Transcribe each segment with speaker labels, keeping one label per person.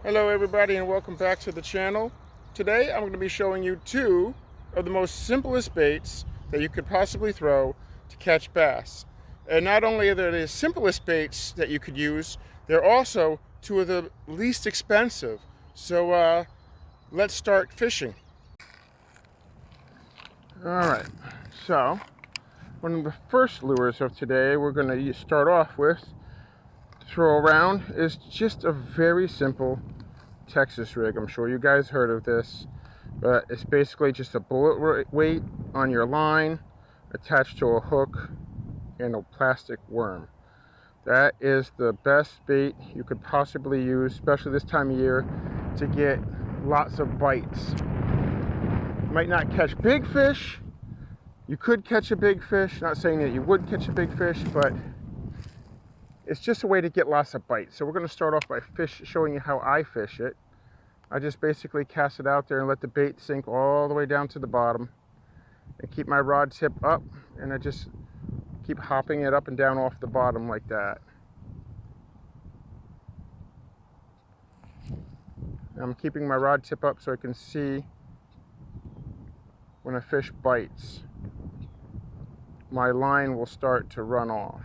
Speaker 1: Hello everybody and welcome back to the channel. Today I'm going to be showing you two of the most simplest baits that you could possibly throw to catch bass. And not only are they the simplest baits that you could use, they're also two of the least expensive. So let's start fishing. Alright, so one of the first lures of today we're going to start off with to throw around is just a very simple Texas rig. I'm sure you guys heard of this, but it's basically just a bullet weight on your line attached to a hook and a plastic worm. That is the best bait you could possibly use, especially this time of year, to get lots of bites. You might not catch big fish. You could catch a big fish, not saying that you would catch a big fish, but it's just a way to get lots of bites. So we're going to start off by showing you how I fish it. I just basically cast it out there and let the bait sink all the way down to the bottom and keep my rod tip up, and I just keep hopping it up and down off the bottom like that. And I'm keeping my rod tip up so I can see when a fish bites. My line will start to run off.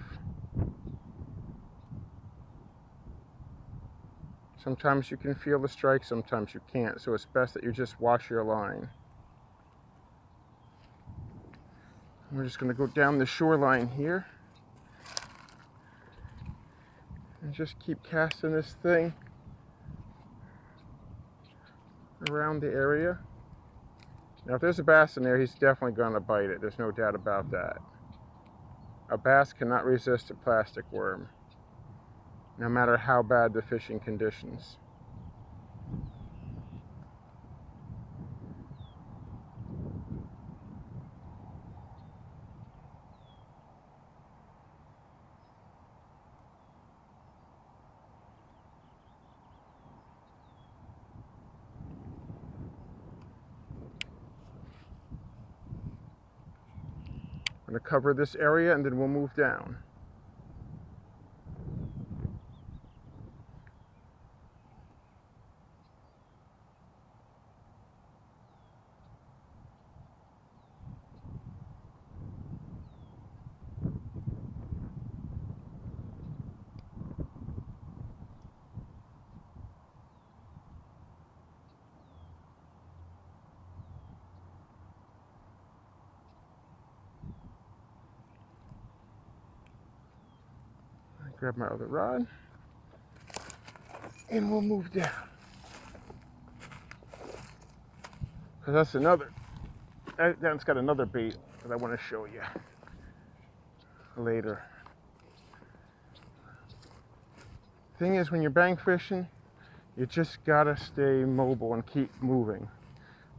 Speaker 1: Sometimes you can feel the strike, sometimes you can't, so it's best that you just wash your line. We're just going to go down the shoreline here and just keep casting this thing around the area. Now if there's a bass in there, he's definitely going to bite it. There's no doubt about that. A bass cannot resist a plastic worm, no matter how bad the fishing conditions. I'm going to cover this area and then we'll move down. Grab my other rod and we'll move down. Because that's got another bait that I want to show you later. Thing is, when you're bank fishing, you just gotta stay mobile and keep moving.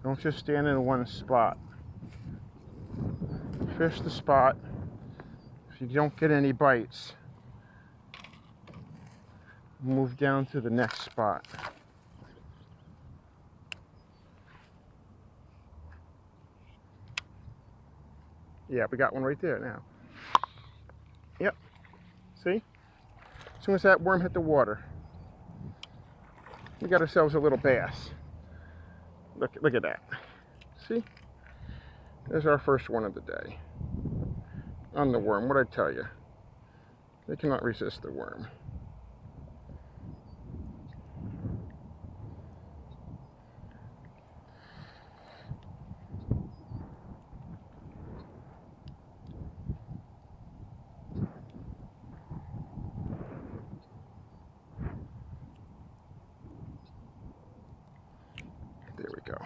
Speaker 1: Don't just stand in one spot. Fish the spot. If you don't get any bites, move down to the next spot. Yeah, we got one right there now. Yep. See? As soon as that worm hit the water, we got ourselves a little bass. Look at that. See? There's our first one of the day. On the worm, what'd I tell you? They cannot resist the worm. There we go.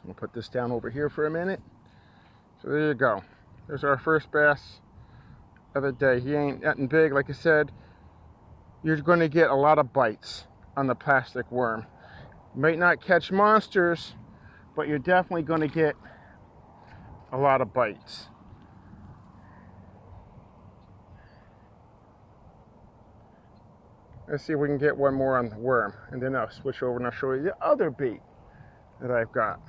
Speaker 1: I'll put this down over here for a minute. So there you go. There's our first bass of the day. He ain't nothing big, like I said. You're going to get a lot of bites on the plastic worm. You might not catch monsters, but you're definitely going to get a lot of bites. Let's see if we can get one more on the worm, and then I'll switch over and I'll show you the other bait that I've got.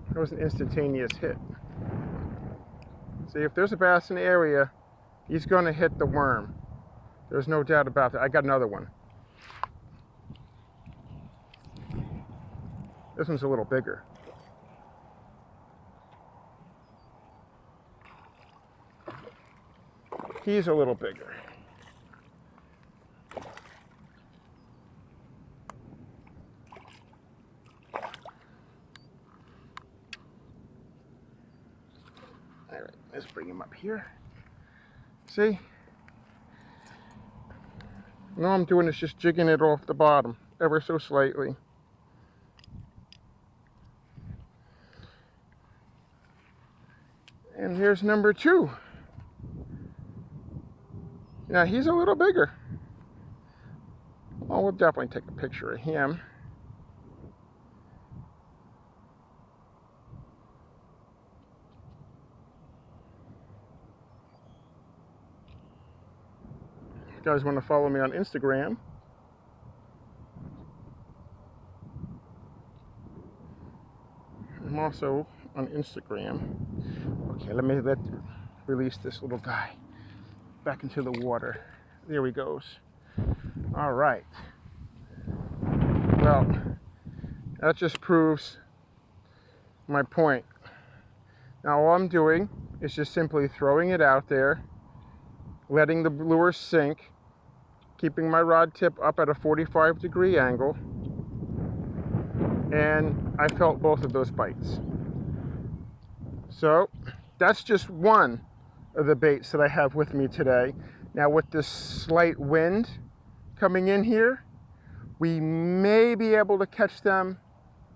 Speaker 1: That was an instantaneous hit. See, if there's a bass in the area, he's going to hit the worm. There's no doubt about that. I got another one. This one's a little bigger. He's a little bigger. All right, let's bring him up here. See? All I'm doing is just jigging it off the bottom, ever so slightly. And here's number 2. Now he's a little bigger. Well, we'll definitely take a picture of him. If you guys want to follow me on Instagram, I'm also on Instagram. Okay, let me release this little guy back into the water. There he goes. All right. Well, that just proves my point. Now all I'm doing is just simply throwing it out there, letting the lure sink, keeping my rod tip up at a 45-degree angle, and I felt both of those bites. So that's just one of the baits that I have with me today. Now with this slight wind coming in here, we may be able to catch them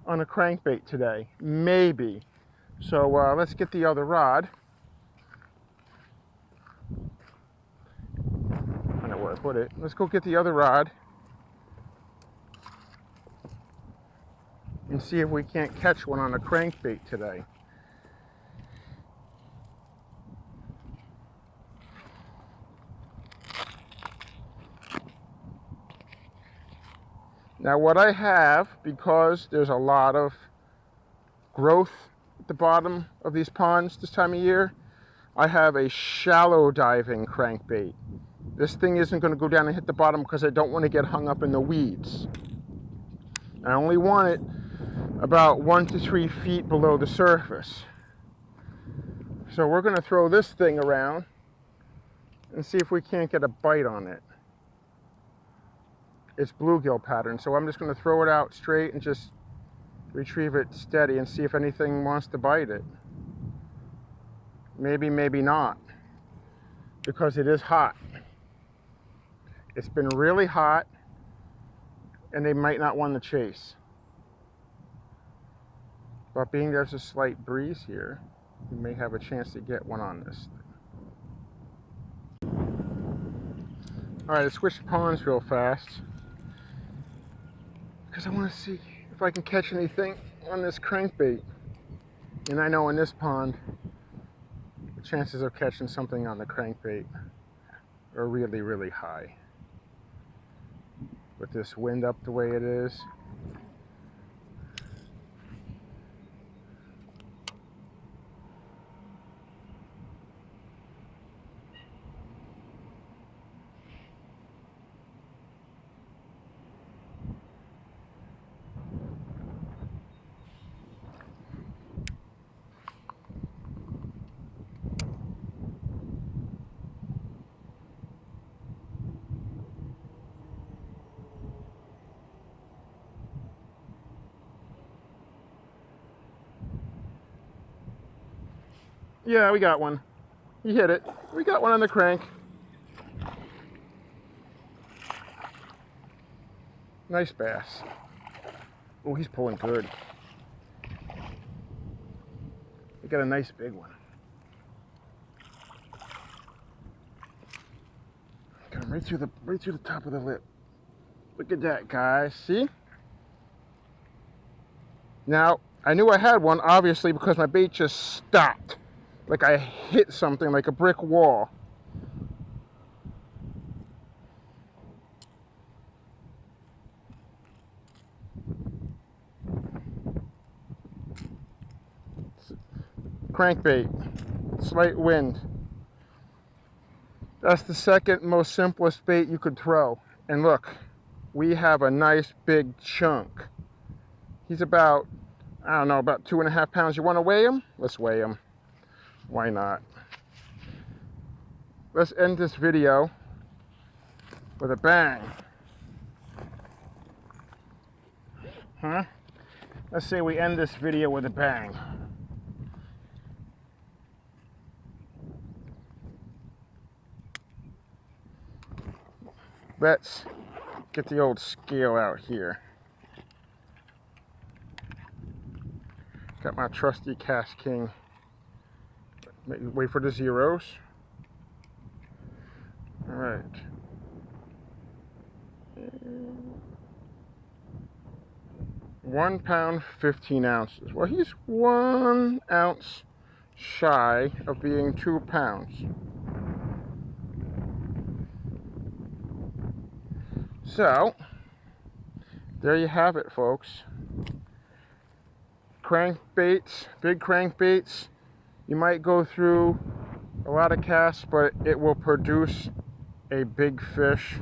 Speaker 1: on a crankbait today, maybe. So let's get the other rod. I don't know where I put it. Let's go get the other rod and see if we can't catch one on a crankbait today. Now what I have, because there's a lot of growth at the bottom of these ponds this time of year, I have a shallow diving crankbait. This thing isn't going to go down and hit the bottom because I don't want to get hung up in the weeds. I only want it about 1 to 3 feet below the surface. So we're going to throw this thing around and see if we can't get a bite on it. It's bluegill pattern, so I'm just going to throw it out straight and just retrieve it steady and see if anything wants to bite it. Maybe, maybe not, because it is hot. It's been really hot, and they might not want to chase. But being there's a slight breeze here, we may have a chance to get one on this thing. All right, let's switch ponds real fast, because I want to see if I can catch anything on this crankbait. And I know in this pond, the chances of catching something on the crankbait are really, really high. With this wind up the way it is. Yeah, we got one. He hit it. We got one on the crank. Nice bass. Oh, he's pulling good. We got a nice big one. Got him right through the top of the lip. Look at that, guys. See? Now, I knew I had one, obviously, because my bait just stopped. Like I hit something, like a brick wall. Crankbait, slight wind. That's the second most simplest bait you could throw. And look, we have a nice big chunk. He's about, I don't know, about 2.5 pounds. You want to weigh him? Let's weigh him. Why not? Let's end this video with a bang. Huh? Let's say we end this video with a bang. Let's get the old scale out here. Got my trusty Cast King. Wait for the zeros. All right. 1 pound, 15 ounces. Well, he's 1 ounce shy of being 2 pounds. So, there you have it, folks. Crankbaits, big crankbaits. You might go through a lot of casts, but it will produce a big fish.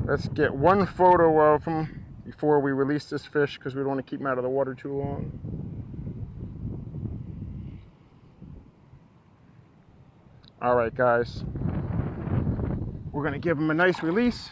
Speaker 1: Let's get one photo of him before we release this fish, because we don't want to keep him out of the water too long. All right, guys. We're going to give him a nice release.